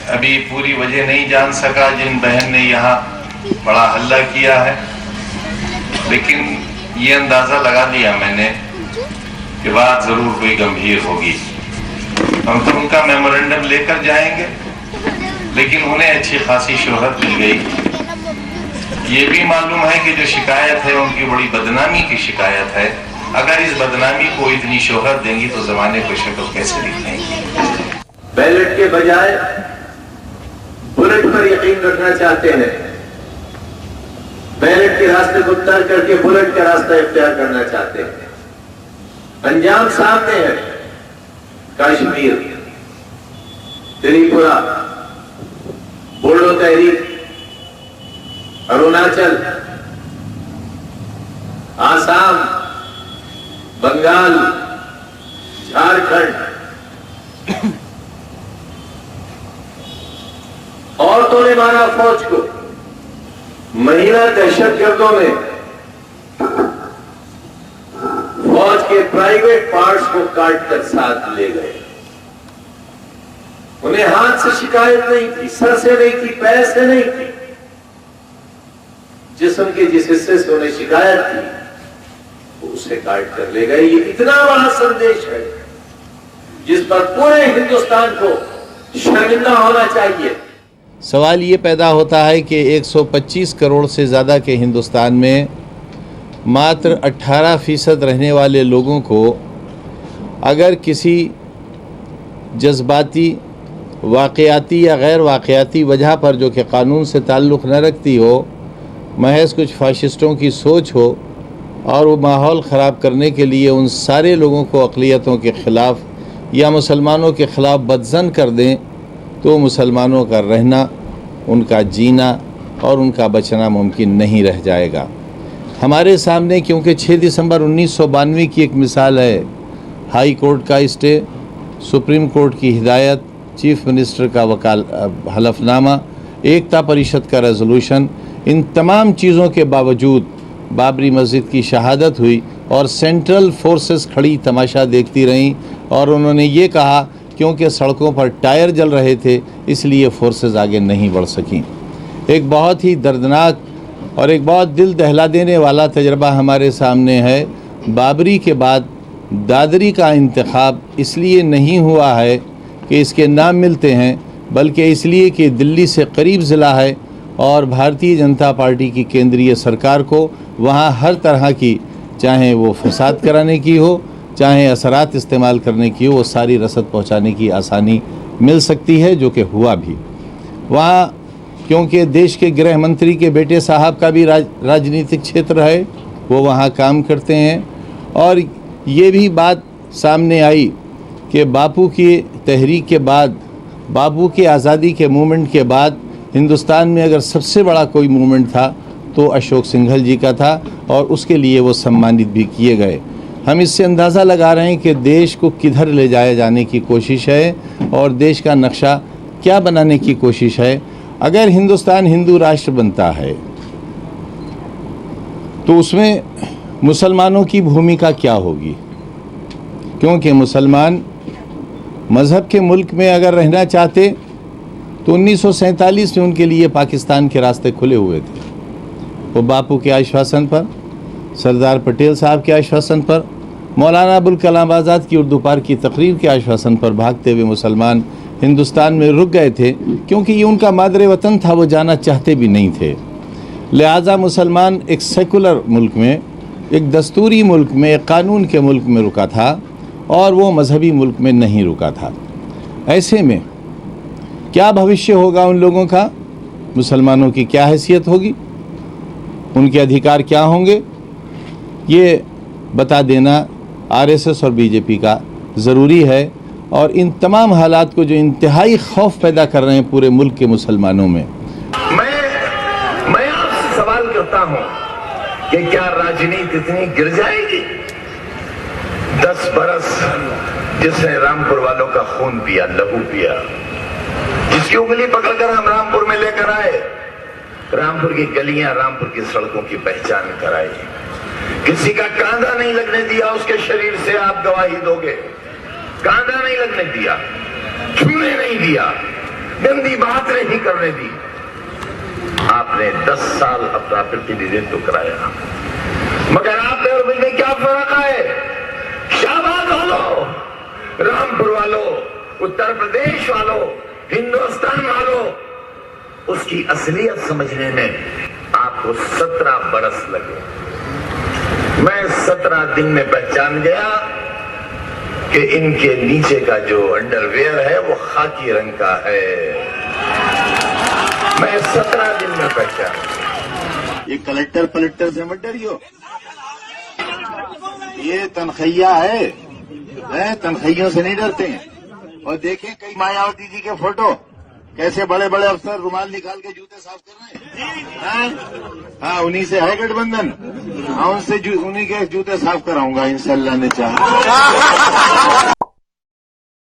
अभी पूरी वजह नहीं जान सका जिन बहन ने यहाँ बड़ा हल्ला किया है, लेकिन ये अंदाजा लगा लिया मैंने कि बात जरूर कोई गंभीर होगी। हम तो उनका मेमोरेंडम लेकर जाएंगे, लेकिन उन्हें अच्छी खासी शोहरत मिल गई। ये भी मालूम है कि जो शिकायत है उनकी बड़ी बदनामी की शिकायत है। अगर इस बदनामी को इतनी शोहरत देंगी तो जमाने को शक्ल कैसे दिखाएंगी। बैलेट के बजाय बुलेट पर यकीन रखना चाहते हैं, बैलेट के रास्ते को तर्क करके बुलेट का रास्ता इख्तियार करना चाहते हैं। अंजाम सामने है। कश्मीर, त्रिपुरा, बोडो तहरीक, अरुणाचल, आसाम, बंगाल, झारखंड, औरतों ने मारा फौज को, महिला दहशतगर्दों ने फौज के प्राइवेट पार्ट्स को काटकर साथ ले गए। उन्हें हाथ से शिकायत नहीं थी, सर से नहीं थी, पैर से नहीं थी, जिस्म के जिस हिस्से से उन्हें शिकायत थी वो उसे काट कर ले गए। ये इतना बड़ा संदेश है जिस पर पूरे हिंदुस्तान को शर्मिंदा होना चाहिए। सवाल ये पैदा होता है कि 125 करोड़ से ज़्यादा के हिंदुस्तान में मात्र 18% रहने वाले लोगों को अगर किसी जज्बाती, वाक़याती या गैर वाक़याती वजह पर जो कि क़ानून से ताल्लुक़ न रखती हो, महज कुछ फ़ाशिस्टों की सोच हो और वो माहौल ख़राब करने के लिए उन सारे लोगों को अक़लियतों के ख़िलाफ़ या मुसलमानों के ख़िलाफ़ बदज़न कर दें, तो मुसलमानों का रहना, उनका जीना और उनका बचना मुमकिन नहीं रह जाएगा। हमारे सामने क्योंकि 6 दिसंबर 1992 की एक मिसाल है, हाई कोर्ट का स्टे, सुप्रीम कोर्ट की हिदायत, चीफ मिनिस्टर का हलफनामा, एकता परिषद का रेजोल्यूशन, इन तमाम चीज़ों के बावजूद बाबरी मस्जिद की शहादत हुई और सेंट्रल फोर्सेस खड़ी तमाशा देखती रहीं और उन्होंने ये कहा क्योंकि सड़कों पर टायर जल रहे थे इसलिए फोर्सेस आगे नहीं बढ़ सकीं। एक बहुत ही दर्दनाक और एक बहुत दिल दहला देने वाला तजर्बा हमारे सामने है। बाबरी के बाद दादरी का इंतखाब इसलिए नहीं हुआ है कि इसके नाम मिलते हैं, बल्कि इसलिए कि दिल्ली से करीब ज़िला है और भारतीय जनता पार्टी की केंद्रीय सरकार को वहाँ हर तरह की, चाहे वो फसाद कराने की हो, चाहे असरात इस्तेमाल करने की हो, वो सारी रसद पहुँचाने की आसानी मिल सकती है, जो कि हुआ भी। वहाँ क्योंकि देश के गृह मंत्री के बेटे साहब का भी राजनीतिक क्षेत्र है, वो वहाँ काम करते हैं और ये भी बात सामने आई कि बापू की तहरीक के बाद, बापू के आज़ादी के मूवमेंट के बाद हिंदुस्तान में अगर सबसे बड़ा कोई मूवमेंट था तो अशोक सिंघल जी का था और उसके लिए वो सम्मानित भी किए गए। हम इससे अंदाज़ा लगा रहे हैं कि देश को किधर ले जाए जाने की कोशिश है और देश का नक्शा क्या बनाने की कोशिश है। अगर हिंदुस्तान हिंदू राष्ट्र बनता है तो उसमें मुसलमानों की भूमिका क्या होगी, क्योंकि मुसलमान मज़हब के मुल्क में अगर रहना चाहते तो 1947 में उनके लिए पाकिस्तान के रास्ते खुले हुए थे। वो बापू के आश्वासन पर, सरदार पटेल साहब के आश्वासन पर, मौलाना अबुल कलाम आज़ाद की उर्दू पार्क की तकरीर के आश्वासन पर भागते हुए मुसलमान हिंदुस्तान में रुक गए थे, क्योंकि ये उनका मादरे वतन था, वो जाना चाहते भी नहीं थे। लिहाजा मुसलमान एक सेकुलर मुल्क में, एक दस्तूरी मुल्क में, एक कानून के मुल्क में रुका था और वो मजहबी मुल्क में नहीं रुका था। ऐसे में क्या भविष्य होगा उन लोगों का, मुसलमानों की क्या हैसियत होगी, उनके अधिकार क्या होंगे, ये बता देना आरएसएस और बीजेपी का ज़रूरी है। और इन तमाम हालात को जो इंतहाई खौफ पैदा कर रहे हैं पूरे मुल्क के मुसलमानों में, मैं आपसे सवाल करता हूं कि क्या राजनीति इतनी गिर जाएगी? 10 बरस जिसने रामपुर वालों का खून पिया, लहू पिया, जिसकी उंगली पकड़कर हम रामपुर में लेकर आए, रामपुर की गलियां, रामपुर की सड़कों की पहचान कराई, किसी का कांधा नहीं लगने दिया उसके शरीर से, आप गवाही दोगे, कांधा नहीं लगने दिया, छूने नहीं दिया, गंदी बात नहीं करने दी। आपने 10 साल अपना प्रतिनिधित्व कराया, मगर आप और मुझ में क्या फर्क है? शाहबाद वालों, रामपुर वालों, उत्तर प्रदेश वालों, हिंदुस्तान वालों, उसकी असलियत समझने में आपको 17 बरस लगे। मैं 17 दिन में पहचान गया कि इनके नीचे का जो अंडरवेयर है वो खाकी रंग का है। मैं 17 दिन में पहचान गया। ये कलेक्टर से मत डरियो, ये तनखैया है, तनखैयों से नहीं डरते हैं। और देखें कई मायावती जी के फोटो, कैसे बड़े बड़े अफसर रुमाल निकाल के जूते साफ कर रहे हैं। हाँ, उन्हीं से है गठबंधन। हाँ, उन्हीं के जूते साफ कराऊंगा इंशाअल्लाह ने चाहा।